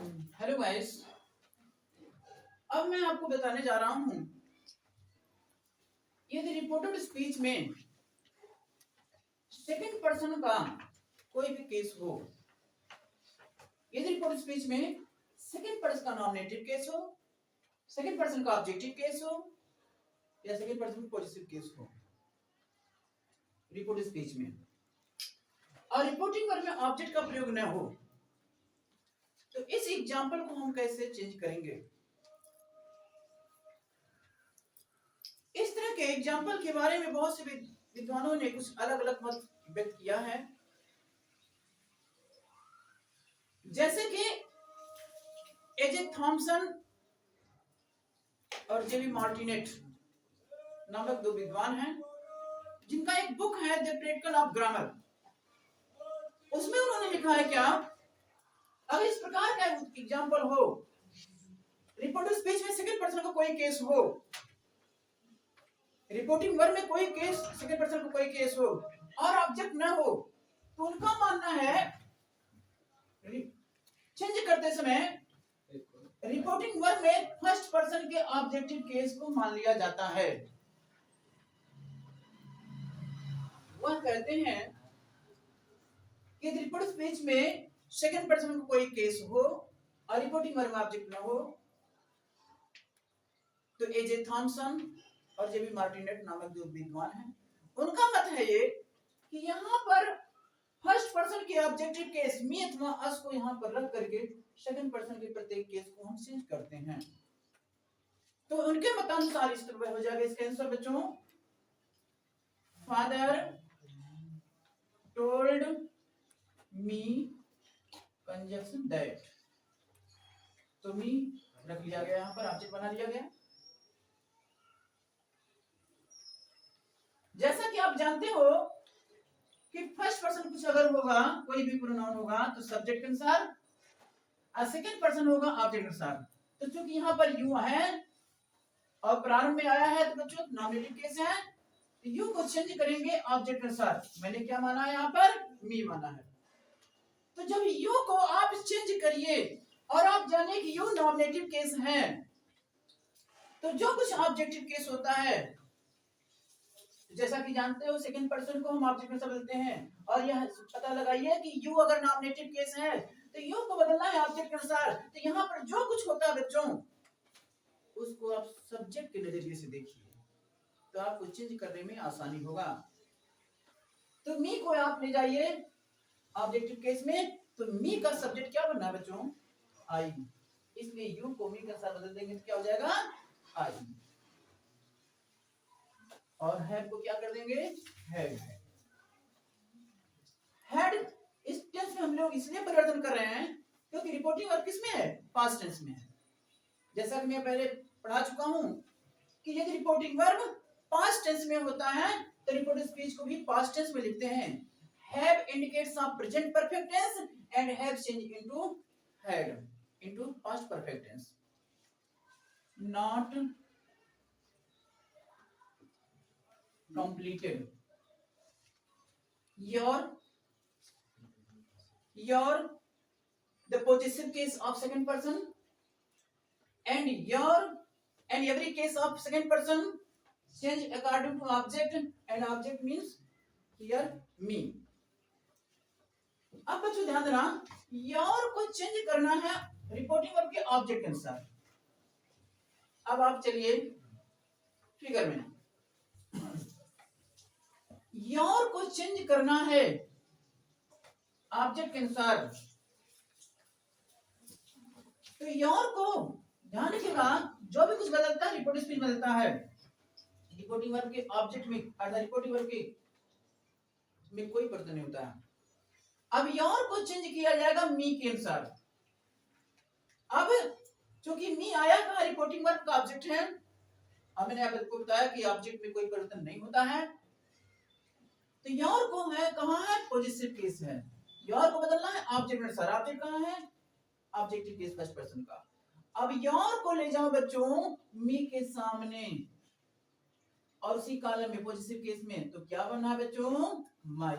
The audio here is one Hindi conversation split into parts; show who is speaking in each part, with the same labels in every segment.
Speaker 1: Hello guys. अब मैं आपको बताने जा रहा हूं, यदि रिपोर्टेड स्पीच में सेकंड पर्सन का कोई भी केस हो, यदि रिपोर्टेड स्पीच में सेकंड पर्सन का नॉमिनेटिव केस हो, सेकंड पर्सन का ऑब्जेक्टिव केस हो या सेकंड पर्सन का पॉजिटिव केस हो रिपोर्टेड स्पीच में, और रिपोर्टिंग वर्ब में ऑब्जेक्ट का प्रयोग न हो, तो इस एग्जांपल को हम कैसे चेंज करेंगे। इस तरह के एग्जाम्पल के बारे में बहुत से विद्वानों ने कुछ अलग अलग मत व्यक्त किया है। जैसे कि एजे थॉमसन और जेबी मार्टिनेट नामक दो विद्वान हैं, जिनका एक बुक है द प्रैक्टिकल ऑफ ग्रामर। उसमें उन्होंने लिखा है क्या, अगर इस प्रकार का एग्जाम्पल हो, रिपोर्टेड स्पीच में सेकंड पर्सन का कोई केस हो, रिपोर्टिंग वर्ब में कोई केस, सेकंड पर्सन का कोई केस हो और ऑब्जेक्ट ना हो, तो उनका मानना है चेंज करते समय रिपोर्टिंग वर्ब में फर्स्ट पर्सन के ऑब्जेक्टिव केस को मान लिया जाता है। वह कहते हैं कि रिपोर्ट स्पीच में सेकंड पर्सन का कोई केस हो और रिपोर्टिंग वर्ब में ऑब्जेक्ट ना हो, तो एजे थॉमसन और जेबी मार्टिनेट नामक जो विद्वान हैं, उनका मत है ये कि यहाँ पर फर्स्ट पर्सन के ऑब्जेक्टिव केस मी अथवा अस को यहाँ पर रख करके सेकंड पर्सन के प्रत्येक केस को हम चेंज करते हैं। तो उनके मतानुसार इस तरह हो जाएगा इसका आंसर बच्चों, father told me conjunction that. तो मी रख लिया गया, यहाँ पर ऑब्जेक्ट बना लिया गया। जैसा कि आप जानते हो कि फर्स्ट पर्सन कुछ अगर होगा, कोई भी प्रोनाउन होगा तो सब्जेक्ट के अनुसार, और सेकंड पर्सन होगा ऑब्जेक्ट के अनुसार। तो चूंकि यहाँ पर यू है और प्रारंभ में आया है, तो बच्चों नॉमिनेटिव केस है, तो यू को चेंज करेंगे ऑब्जेक्ट के अनुसार। मैंने क्या माना है, यहाँ पर मी माना है। तो जब यू को आप चेंज करिए और आप जाने कि यू नॉमिनेटिव केस है, तो जो कुछ ऑब्जेक्टिव केस होता है, जैसा कि जानते हो सेकंड पर्सन को हम ऑब्जेक्ट में बदलते हैं, और यह पता लगाइए कि यू अगर नॉमिनेटिव केस है तो यू को बदलना है ऑब्जेक्ट के अनुसार। तो यहाँ पर जो कुछ होता है बच्चों, उसको आप सब्जेक्ट के नजरिए से देखिए, तो आपको चेंज करने में आसानी होगा। तो मी को आप ले जाइए ऑब्जेक्टिव केस में, तो मी का सब्जेक्ट क्या बनना है बच्चों, आई। इसलिए यू को मी के साथ बदल देंगे तो क्या हो जाएगा, आई। और हैड को क्या कर देंगे, हैड। हैड इस टेंस में हम लोग इसलिए परिवर्तन कर रहे हैं क्योंकि रिपोर्टिंग वर्ब किसमें है, पास्ट टेंस में है। जैसा कि मैं पहले पढ़ा चुका हूं कि यदि रिपोर्टिंग वर्ब पास्ट टेंस में होता है तो रिपोर्टेड स्पीच को भी पास्ट टेंस में लिखते हैं। Have indicates of present perfect tense and have change into had into past perfect tense. Not completed, your the possessive case of second person and every case of second person change according to object, and object means here me। अब बच्चों ध्यान देना, your को चेंज करना है रिपोर्टिंग वर्ब के ऑब्जेक्ट के अनुसार। अब आप चलिए फिगर में, योर को चेंज करना है ऑब्जेक्ट के अनुसार। तो योर को ध्यान रखिएगा, जो भी कुछ बदलता है रिपोर्टिंग स्पीच बदलता है, रिपोर्टिंग वर्ब के ऑब्जेक्ट में और रिपोर्टिंग वर्ब के में कोई परिवर्तन नहीं होता है। अब योर को चेंज किया जाएगा मी के अनुसार। अब चूंकि मी आया का रिपोर्टिंग वर्ब का ऑब्जेक्ट है, अब मैंने आपको बताया कि ऑब्जेक्ट में कोई परिवर्तन नहीं होता है, तो योर को है कहां है, पॉजिटिव केस है। योर को बदलना है ऑब्जेक्ट में, सर ऑब्जेक्ट कहां है, ऑब्जेक्टिव केस फर्स्ट पर्सन का। अब योर को ले जाओ बच्चों मी के सामने और उसी कॉलम में पॉजिटिव केस में, तो क्या बनना है बच्चों, माई।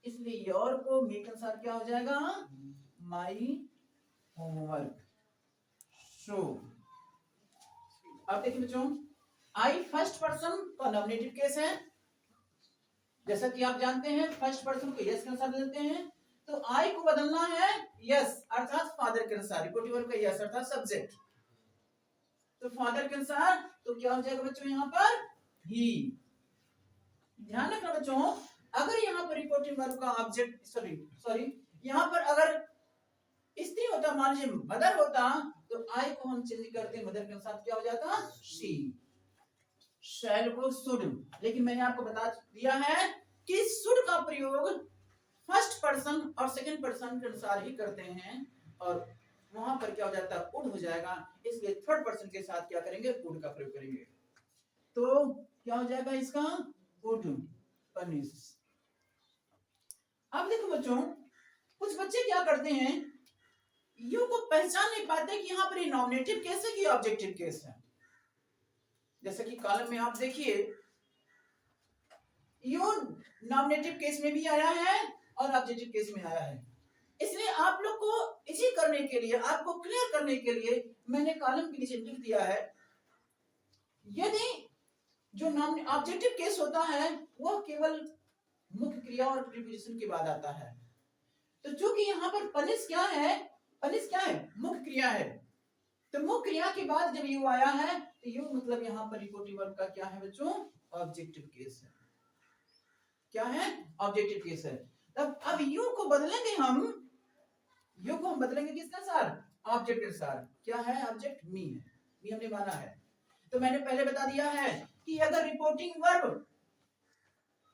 Speaker 1: इसलिए योर को मी के अनुसार क्या हो जाएगा, माई होमवर्क। सो अब देखिए बच्चों, आई फर्स्ट पर्सन का नॉमिनेटिव केस है। जैसा कि आप जानते हैं फर्स्ट पर्सन को यस के अनुसार लेते हैं, तो आई को बदलना है यस अर्थात फादर के अनुसार, रिपोर्टिव वर्ब का यस अर्थात सब्जेक्ट। तो फादर के अनुसार तो क्या हो जाएगा बच्चों यहाँ पर ही। ध्यान रखना बच्चों, अगर यहाँ पर रिपोर्टिव वर्ब का ऑब्जेक्ट सॉरी यहाँ पर अगर स्त्री होता, मान लीजिए मदर होता, तो आई को हम चेंज करते मदर के अनुसार, क्या हो जाता शी। शैल को शुड, लेकिन मैंने आपको बता दिया है कि शुड का प्रयोग फर्स्ट पर्सन और सेकंड पर्सन के अनुसार ही करते हैं, और वहां पर क्या हो जाता है उड हो जाएगा, इसलिए थर्ड पर्सन के साथ क्या करेंगे उड का प्रयोग करेंगे। तो क्या हो जाएगा इसका उड पनिश। अब देखो बच्चों, कुछ बच्चे क्या करते हैं, यू को पहचान नहीं पाते कि यहाँ पर ये नॉमिनेटिव केस है कि ऑब्जेक्टिव केस है। जैसे कि कॉलम में आप देखिए, यू नॉमिनेटिव केस में भी आया है और ऑब्जेक्टिव केस में आया है। इसलिए आप लोग को इसी करने के लिए, आपको क्लियर करने के लिए मैंने कॉलम के नीचे लिख दिया है, यदि जो ऑब्जेक्टिव केस होता है वो केवल मुख्य क्रिया और प्रीपोजिशन के बाद आता है। तो चूंकि यहाँ पर पनिश क्या है, पनिश क्या है मुख्य क्रिया है, तो मुख्य क्रिया के बाद जब यू आया है तो यू मतलब यहाँ पर रिपोर्टिव वर्ब का क्या है बच्चों ऑब्जेक्टिव केस है। क्या है ऑब्जेक्टिव केस है। तब अब यू को बदलेंगे हम, यू को हम बदलेंगे किसके अनुसार ऑब्जेक्ट के अनुसार। क्या है ऑब्जेक्ट मी है, मी हमने माना है। तो मैंने पहले बता दिया है कि अगर रिपोर्टिंग वर्ब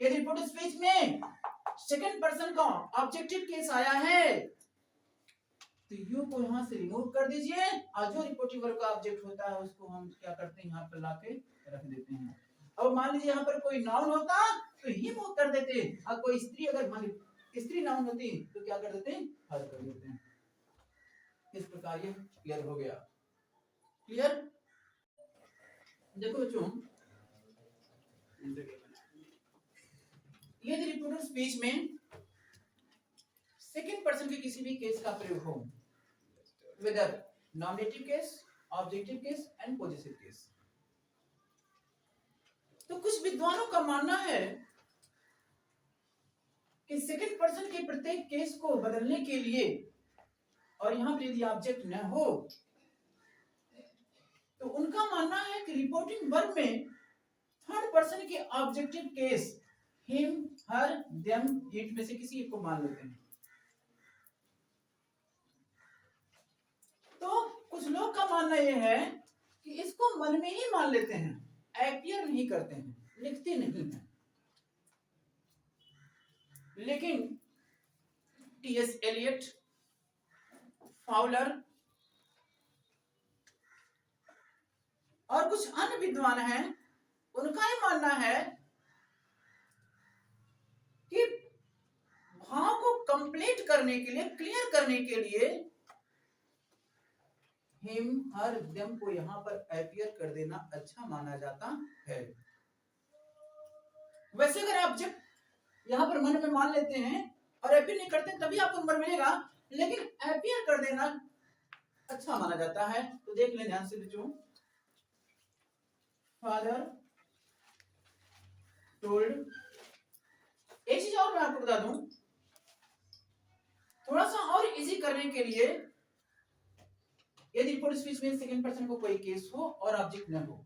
Speaker 1: यदि रिपोर्टिंग स्पीच में सेकंड पर्सन का ऑब्जेक्टिव केस आया है तो यू को यहां से रिमूव कर दीजिए, और जो रिपोर्टिंग वर्ब का ऑब्जेक्ट होता है उसको हम क्या करते हैं यहाँ पर लाके रख देते हैं। अब मान लीजिए यहाँ पर कोई नाउन होता तो ही मूव कर देते, और कोई स्त्री अगर मान लीजिए स्त्री नाउन होती तो क्या कर देते हैं हर कर देते हैं। इस प्रकार ये क्लियर हो गया। क्लियर। देखो बच्चों, यदि रिपोर्टिंग स्पीच में सेकंड पर्सन के किसी भी केस का प्रयोग हो, whether nominative case, objective case and possessive case, तो कुछ विद्वानों का मानना है कि सेकंड पर्सन के प्रत्येक केस को बदलने के लिए, और यहां पर यदि ऑब्जेक्ट न हो तो उनका मानना है कि रिपोर्टिंग वर्ब में थर्ड पर्सन के objective case him her them it में से किसी एक को मान लेते हैं। तो कुछ लोग का मानना यह है कि इसको मन में ही मान लेते हैं, एपियर नहीं करते हैं, लिखते नहीं हैं। लेकिन टी.एस. एलियट, फाउलर और कुछ अन्य विद्वान हैं, उनका ये मानना है कि भाव को कंप्लीट करने के लिए, क्लियर करने के लिए हिम हर देम को यहां पर एपियर कर देना अच्छा माना जाता है। वैसे अगर आप जब यहां पर मन में मान लेते हैं और एपियर नहीं करते तभी आपको नंबर मिलेगा, लेकिन एपियर कर देना अच्छा माना जाता है। तो देख लें ध्यान से बच्चों, फादर टोल्ड, एक चीज और मैं आपको बता दूं, थोड़ा सा और इजी करने के लिए, यदि रिपोर्टिंग स्पीच में सेकंड पर्सन को कोई केस हो और ऑब्जेक्ट न हो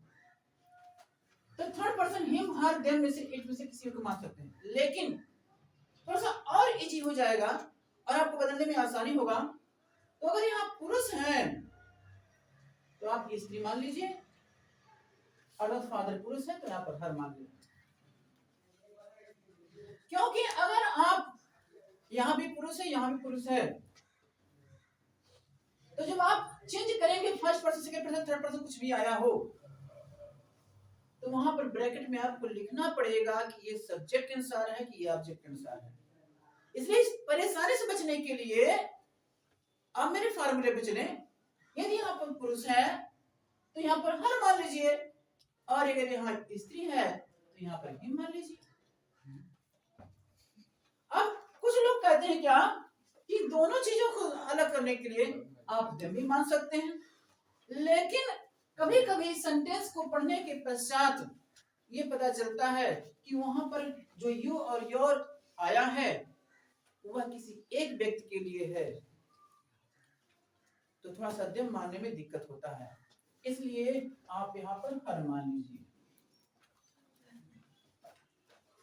Speaker 1: तो third person him her them में से इट में से किसी को मान सकते हैं। लेकिन थोड़ा सा और इजी हो जाएगा और आपको बदलने में आसानी होगा। तो अगर यहाँ पुरुष हैं तो आप स्त्री मान लीजिए, अर्थात फादर पुरुष है तो यहाँ पर हर मान लीजिए, क्योंकि अगर आप यहाँ भी पुरुष है यहाँ भी पुरुष है तो जब आप चेंज करेंगे first person second person third person कुछ भी आया हो तो वहां पर ब्रैकेट में आपको लिखना पड़ेगा कि ये सब्जेक्ट के अनुसार है कि ये ऑब्जेक्ट के अनुसार है। इसलिए इस परेशानी से बचने के लिए आप मेरे फार्मूले पे चलें, यदि यहाँ पर पुरुष है तो यहाँ पर हर मान लीजिए, और अगर यहाँ स्त्री है तो यहाँ पर हिम मान लीजिए। अब कुछ लोग कहते हैं क्या कि दोनों चीजों को अलग करने के लिए आप देम भी मान सकते हैं। लेकिन कभी कभी सेंटेंस को पढ़ने के पश्चात ये पता चलता है कि वहां पर जो यू और योर आया है वह किसी एक व्यक्ति के लिए है, तो थोड़ा सा देम मानने में दिक्कत होता है, इसलिए आप यहाँ पर हर मान लीजिए।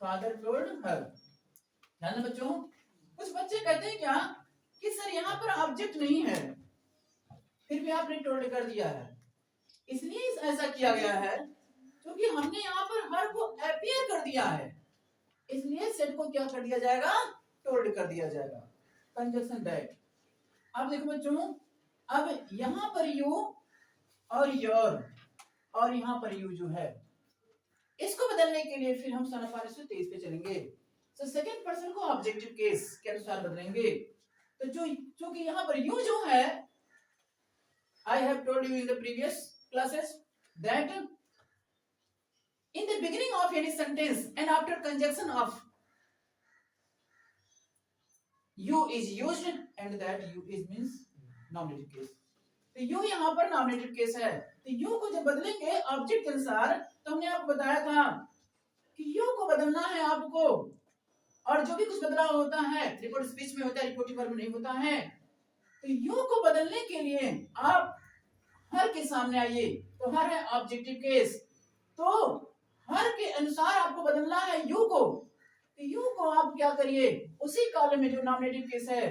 Speaker 1: Father told her. ध्यान दें बच्चों, कुछ बच्चे कहते हैं क्या कि सर यहाँ पर ऑब्जेक्ट नहीं है, फिर भी आपने टोल्ड कर दिया है। इसलिए ऐसा किया गया है क्योंकि हमने यहाँ पर हर को अपीयर कर दिया है, इसलिए सेट को क्या कर दिया जाएगा, टोल्ड कर दिया जाएगा। Conjunction that. अब देखो बच्चों, अब यहाँ पर यू और योर और यहाँ पर यू जो है, इसको बदलने के लिए फिर हम सन ऑफ 123 पे चलेंगे। तो सेकंड पर्सन को ऑब्जेक्टिव केस के अनुसार बदलेंगे। तो जो क्योंकि यहाँ पर यू जो है, I have told you in the previous classes that in the beginning of any sentence and after conjunction of you is used and that you is means nominative case। तो यू यहाँ पर नॉमिनेटिव केस है, तो यू को जब बदलेंगे ऑब्जेक्ट के अनुसार, तो हमने आपको बताया था कि यू को बदलना है आपको, और जो भी कुछ बदलाव होता है रिपोर्ट स्पीच में होता है, रिपोर्टिंग वर्ब में नहीं होता है। तो यू को बदलने के लिए आप हर के सामने आइए, तो हर है ऑब्जेक्टिव केस, तो हर के अनुसार आपको बदलना है यू को। तो यू को आप क्या करिए, उसी कॉलम में जो नॉमिनेटिव केस है,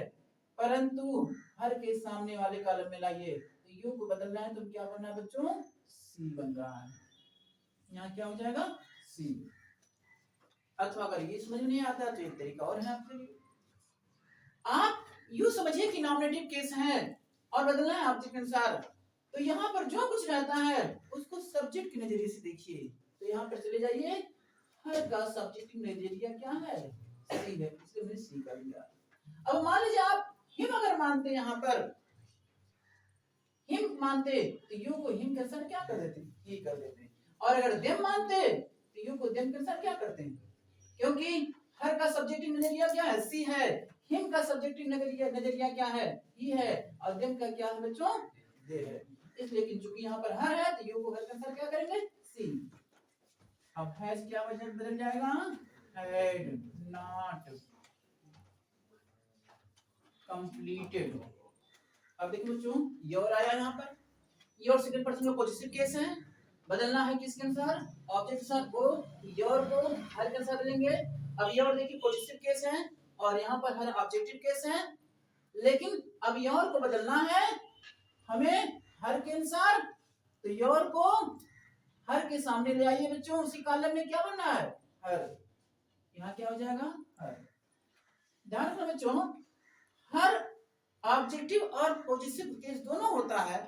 Speaker 1: परंतु हर के सामने वाले कॉलम में लाइए। तो यू को बदलना है तो क्या करना है बच्चों, सी बन रहा है, यहाँ क्या हो जाएगा, सी। अथवा अगर ये समझ में नहीं आता तो एक तरीका और है आपके लिए, आप यू समझिए कि नॉमिनेटिव केस है और बदलना है ऑब्जेक्ट के अनुसार। तो यहाँ पर जो कुछ रहता है उसको सब्जेक्ट के नजरिए से देखिए। तो यहाँ पर चले जाइए, हर का सब्जेक्ट नजरिया क्या है, सी है, इसलिए हमने सी कर दिया। अब मान लीजिए आप हिम अगर मानते, यहाँ पर हिम मानते तो यू को हिम के अनुसार क्या कर देते, ही कर देते, और अगर देम मानते तो यू को देम के अनुसार क्या करते हैं, क्योंकि हर का सब्जेक्टिव नजरिया क्या है, सी है, हिम का सब्जेक्टिव नजरिया क्या है, ही है, और देम का क्या है बच्चों, दे है। इसलिए चूंकि यहाँ पर हर है तो यू को हर के अनुसार क्या करेंगे, सी। अब हैज क्या बदल जाएगा, हैड नॉट कंप्लीटेड। अब देखिए बच्चों, योर आया यहाँ पर, योर सेकंड पर्सन का पॉजिटिव केस है, बदलना है किसके अनुसार, ऑब्जेक्ट के साथ, वो योर को हर के अनुसार बदलेंगे। अब योर देखिए पॉजिटिव केस है और यहाँ पर हर ऑब्जेक्टिव केस है, लेकिन अब योर को बदलना है हमें हर के अनुसार। तो योर को हर के सामने ले आइए बच्चों, उसी कॉलम में क्या बनना है, हर। यहाँ क्या हो जाएगा, हर। ध्यान रखना बच्चों, हर ऑब्जेक्टिव और पॉजिटिव केस दोनों होता है,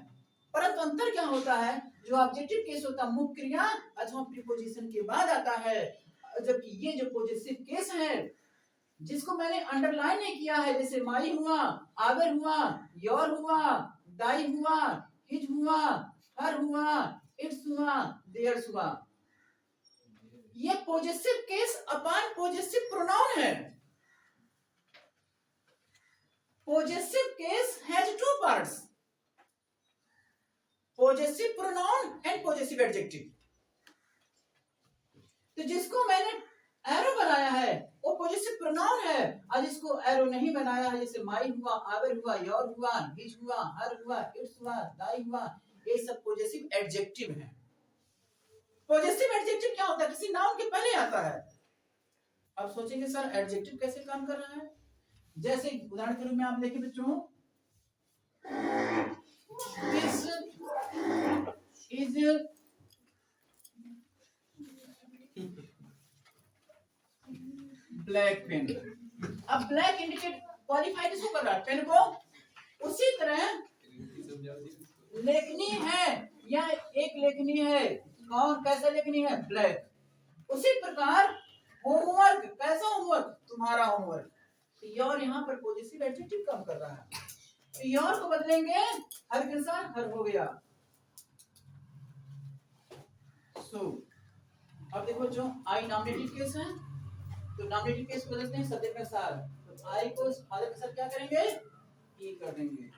Speaker 1: परंतु अंतर क्या होता है, जो ऑब्जेक्टिव केस होता है मुख्य क्रिया अथवा प्रीपोजिशन के बाद आता है, जबकि ये जो पॉजिटिव केस है जिसको मैंने अंडरलाइन नहीं किया है, जैसे माई हुआ, आवर हुआ, योर हुआ, दाई हुआ, हिज हुआ, हर हुआ, इट्स हुआ, देयर्स हुआ, ये positive case upon positive pronoun है। Possessive case has two parts, possessive pronoun and possessive adjective। तो जिसको मैंने एरो बनाया है वो possessive pronoun है, और जिसको एरो नहीं बनाया है, जैसे माई हुआ, आवर हुआ, योर हुआ, हिज हुआ, हर हुआ, इट्स हुआ, दाई हुआ, ये सब possessive adjective है। possessive adjective क्या होता है, किसी नाउन के पहले आता है। अब सोचेंगे सर एडजेक्टिव कैसे काम कर रहा है, जैसे उदाहरण के रूप में आप देखिए बच्चों, दिस इज ब्लैक पेन। अब ब्लैक इंडिकेट क्वालिफाइड इसको कर रहा है, पेन को। उसी तरह लेखनी है, या एक लेखनी है, कौन कैसा लेखनी है, ब्लैक। उसी प्रकार होमवर्क, कैसा होमवर्क, तुम्हारा होमवर्क। योर यहाँ पर पॉजिटिव एडजेक्टिव काम कर रहा है, तो योर को बदलेंगे हर के साथ, हर हो गया। अब देखो जो आई नॉमिनेटिव केस है, तो नॉमिनेटिव केस बदलते हैं सब्जेक्ट के साथ, तो आई को फादर के साथ क्या करेंगे, ही कर देंगे।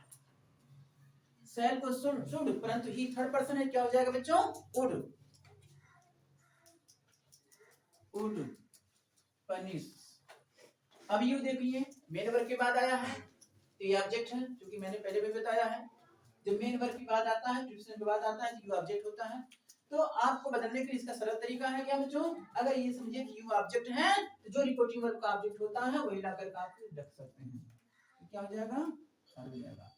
Speaker 1: शैल को शुड, परंतु ही थर्ड पर्सन है, क्या हो जाएगा बच्चों? Would punish. अब यू देखिए मेन वर्ब के बाद आया है तो ये ऑब्जेक्ट है, क्योंकि मैंने पहले भी बताया है जब मेन वर्ब के बाद आता है, प्रीपोजिशन के बाद आता है तो यू ऑब्जेक्ट होता है। तो आपको बदलने के लिए इसका सरल तरीका है क्या बच्चों? अगर ये समझे कि यू ऑब्जेक्ट है तो जो रिपोर्टिंग वर्ब का ऑब्जेक्ट होता है वही लाकर के आप रख सकते हैं, तो क्या हो जाएगा? हो जाएगा।